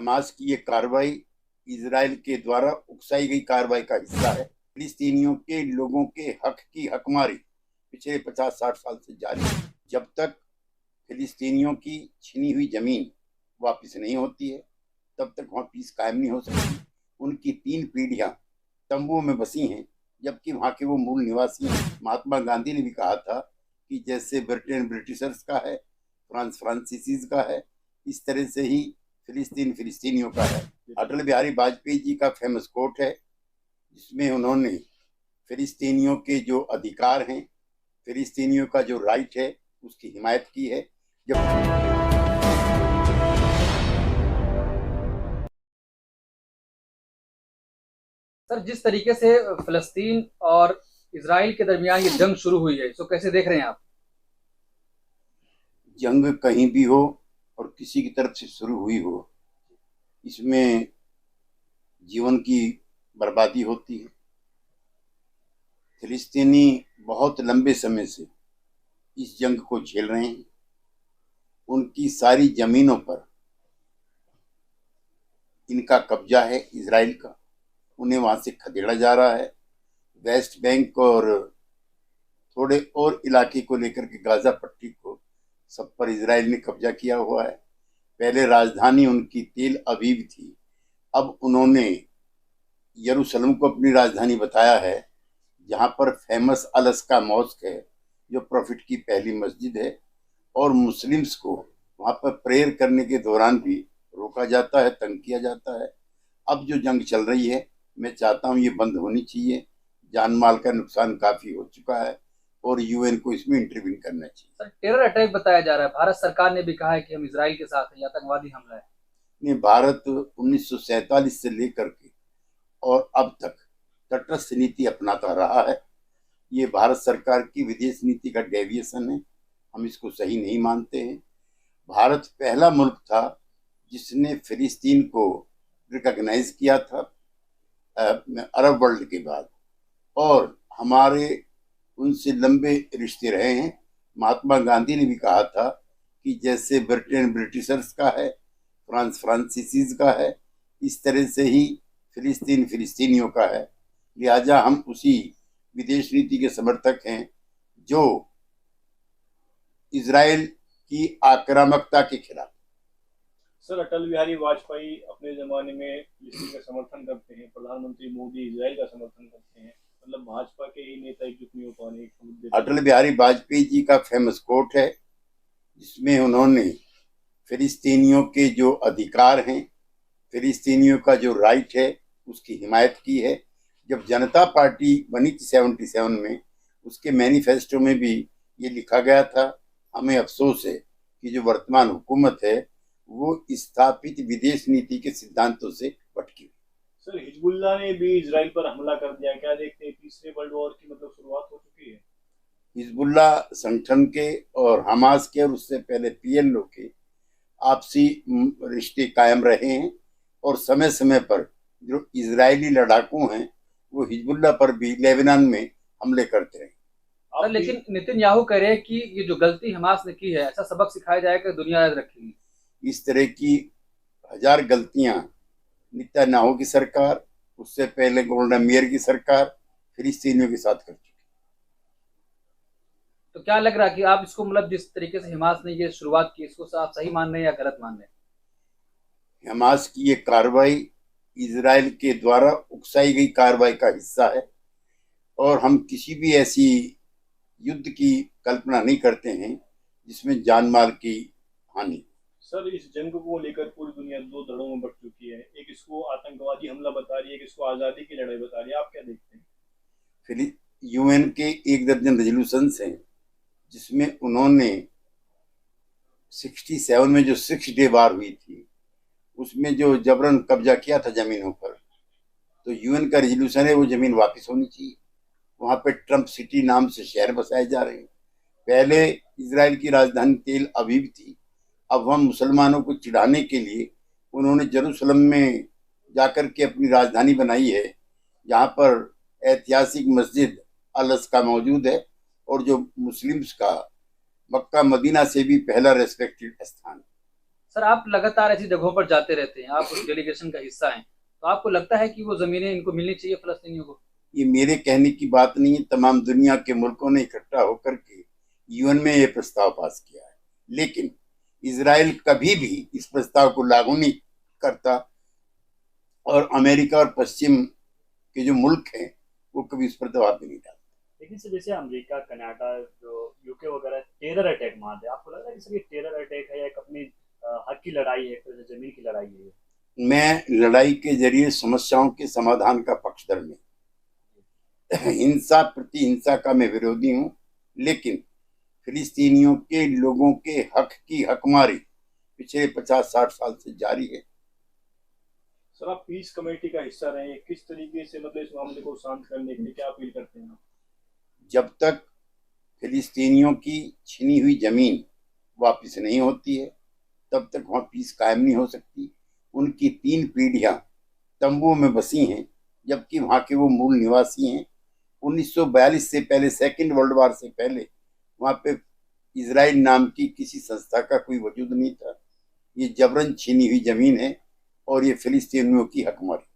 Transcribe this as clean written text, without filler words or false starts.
Hamas की ये कार्रवाई इजराइल के द्वारा उकसाई गई कार्रवाई का हिस्सा है। फिलिस्तीनियों के लोगों के हक की हकमारी पिछले 50-60 साल से जारी है। जब तक फिलिस्तीनियों की छीनी हुई जमीन वापस नहीं होती है तब तक वहां पीस कायम नहीं हो सकती। उनकी 3 पीढ़ियां तंबुओं में बसी हैं, जबकि वहां के वो मूल निवासी हैं। महात्मा गांधी ने भी कहा था कि जैसे ब्रिटेन ब्रिटिशर्स का है, फ्रांस फ्रांसीसीज का है, इस तरह से ही फिलिस्तीन फिलिस्तीनियों का है। अटल बिहारी वाजपेयी जी का फेमस कोट है, जिसमें उन्होंने फिलिस्तीनियों के जो अधिकार हैं, फिलिस्तीनियों का जो राइट है, उसकी हिमायत की है। जब सर, जिस तरीके से फिलिस्तीन और इसराइल के दरमियान ये जंग शुरू हुई है, इसको कैसे देख रहे हैं आप? जंग कहीं भी हो और किसी की तरफ से शुरू हुई हो, इसमें जीवन की बर्बादी होती है। फिलिस्तीनी बहुत लंबे समय से इस जंग को झेल रहे हैं। उनकी सारी जमीनों पर इनका कब्जा है इजराइल का। उन्हें वहां से खदेड़ा जा रहा है। वेस्ट बैंक और थोड़े और इलाके को लेकर के गाजा पट्टी को सब पर इजराइल ने कब्जा किया हुआ है। पहले राजधानी उनकी तेल अवीव थी, अब उन्होंने यरूशलेम को अपनी राजधानी बताया है, जहां पर फेमस अलस्का मॉस्क है, जो प्रॉफिट की पहली मस्जिद है। और मुस्लिम्स को वहां पर प्रेयर करने के दौरान भी रोका जाता है, तंग किया जाता है। अब जो जंग चल रही है, मैं चाहता हूं ये बंद होनी चाहिए। जान माल का नुकसान काफी हो चुका है और यूएन को इसमें इंटरवीन करना चाहिए। सर, टेरर अटैक बताया जा रहा है। भारत सरकार ने भी कहा है कि हम इसराइल के साथ हैं, ये आतंकवादी हमला है। ने भारत 1947 से लेकर के और अब तक तटस्थ नीति अपनाता रहा है। ये भारत सरकार की विदेश नीति का डेविएशन है, हम इसको सही नहीं मानते हैं। भारत पहला मुल्क था जिसने फिलिस्तीन को रिकॉग्नाइज किया था अरब वर्ल्ड के बाद, और हमारे उनसे लंबे रिश्ते रहे हैं। महात्मा गांधी ने भी कहा था कि जैसे ब्रिटेन ब्रिटिशर्स का है, फ्रांस फ्रांसीसीज का है, इस तरह से ही फिलिस्तीन फिलिस्तीनियों का है। लिहाजा हम उसी विदेश नीति के समर्थक हैं जो इजराइल की आक्रामकता के खिलाफ। सर, अटल बिहारी वाजपेयी अपने जमाने में फिलिस्तीन का समर्थन करते हैं, प्रधानमंत्री मोदी इजराइल का समर्थन करते हैं। मतलब भाजपा के ही नेता एकजुट नहीं हो पा रहे। अटल बिहारी वाजपेयी जी का फेमस कोट है, जिसमें उन्होंने फिलिस्तीनियों के जो अधिकार हैं, फिलिस्तीनियों का जो राइट है, उसकी हिमायत की है। जब जनता पार्टी बनी थी 77 में, उसके मैनिफेस्टो में भी ये लिखा गया था। हमें अफसोस है कि जो वर्तमान हुकूमत है वो स्थापित विदेश नीति के सिद्धांतों से भटकी हुई। सर, हिजबुल्लाह ने भी इजराइल पर हमला कर दिया, क्या देखते हैं? तीसरे वर्ल्ड वॉर की मतलब शुरुआत हो चुकी है। हिजबुल्ला संगठन के और हमास के और उससे पहले पीएलओ के आपसी रिश्ते कायम रहे हैं, और समय समय पर जो इजरायली लड़ाकू हैं वो हिजबुल्ला पर भी लेबनान में हमले करते रहे। सर, लेकिन नेतन्याहू कह रहे हैं कि ये जो गलती हमास ने की है, ऐसा सबक सिखाया जाएगा, दुनिया याद रखेगी। इस तरह की 1000 गलतियां नेतन्याहू की सरकार, उससे पहले गोल्डा मेयर की सरकार फिलिस्तीनियों के साथ कर चुकी। तो क्या लग रहा है कि आप इसको मतलब जिस तरीके से हमास ने ये शुरुआत की, इसको आप सही मान रहे हैं या गलत मान रहे हैं? हमास की ये कार्रवाई इजराइल के द्वारा उकसाई गई कार्रवाई का हिस्सा है, और हम किसी भी ऐसी युद्ध की कल्पना नहीं करते हैं जिसमें जान माल की हानि। सर, इस जंग को लेकर पूरी दुनिया दो धड़ों में बट चुकी है। एक इसको आतंकवादी हमला बता रही है, एक इसको आजादी की लड़ाई बता रही है। आप क्या देखते हैं? फिर यूएन के 1 दर्जन रेजोल्यूशन हैं, जिसमें उन्होंने 67 में जो 6 डे वार हुई थी, उसमें जो जबरन कब्जा किया था जमीनों पर, तो यूएन का रेजोल्यूशन है वो जमीन वापस होनी चाहिए। वहां पे ट्रंप सिटी नाम से शहर बसाए जा रहे हैं। पहले इजराइल की राजधानी तेल अवीव थी, अब वह मुसलमानों को चिढ़ाने के लिए उन्होंने यरूशलेम में जाकर के अपनी राजधानी बनाई है, जहां पर ऐतिहासिक मस्जिद अल अक्सा मौजूद है, और जो मुस्लिम्स का मक्का मदीना से भी पहला रेस्पेक्टेड स्थान है। सर आप लगातार ऐसी जगहों पर जाते रहते हैं, आप उस डेलीगेशन का हिस्सा हैं, तो आपको लगता है कि वो जमीनें इनको मिलनी चाहिए फलस्तीनियों को? ये मेरे कहने की बात नहीं है, तमाम दुनिया के मुल्कों ने इकट्ठा होकर के यूएन में ये प्रस्ताव पास किया है, लेकिन इजराइल कभी भी इस प्रस्ताव को लागू नहीं करता और अमेरिका और पश्चिम के जो मुल्क हैं वो कभी इस पर दबाव भी नहीं डालते। लेकिन सर जैसे अमेरिका, कनाडा, जो यूके वगैरह टेरर अटैक मारते हैं, आपको लग रहा है कि सर ये टेरर अटैक है या एक अपनी हक की लड़ाई है, एक तरह से जमीन की लड़ाई है ये? मैं लड़ाई के जरिए समस्याओं के समाधान का पक्षधर नहीं, हिंसा प्रति हिंसा का मैं विरोधी हूं, लेकिन फिलिस्तीनियों के लोगों के हक की हकमारी पिछले 50-60 साल से जारी है। सर आप पीस कमेटी का हिस्सा रहे हैं, किस तरीके से मतलब इस मामले को शांत करने के लिए क्या अपील करते हैं? जब तक फिलिस्तीनियों की छिनी हुई जमीन वापस नहीं होती है तब तक वहाँ पीस कायम नहीं हो सकती। उनकी 3 पीढ़ियां तंबुओं में बसी हैं, जबकि वहाँ के वो मूल निवासी हैं। 1942 से पहले, सेकेंड वर्ल्ड वॉर से पहले वहाँ पे इजराइल नाम की किसी संस्था का कोई वजूद नहीं था। ये जबरन छीनी हुई जमीन है और ये फिलिस्तीनियों की हकमारी।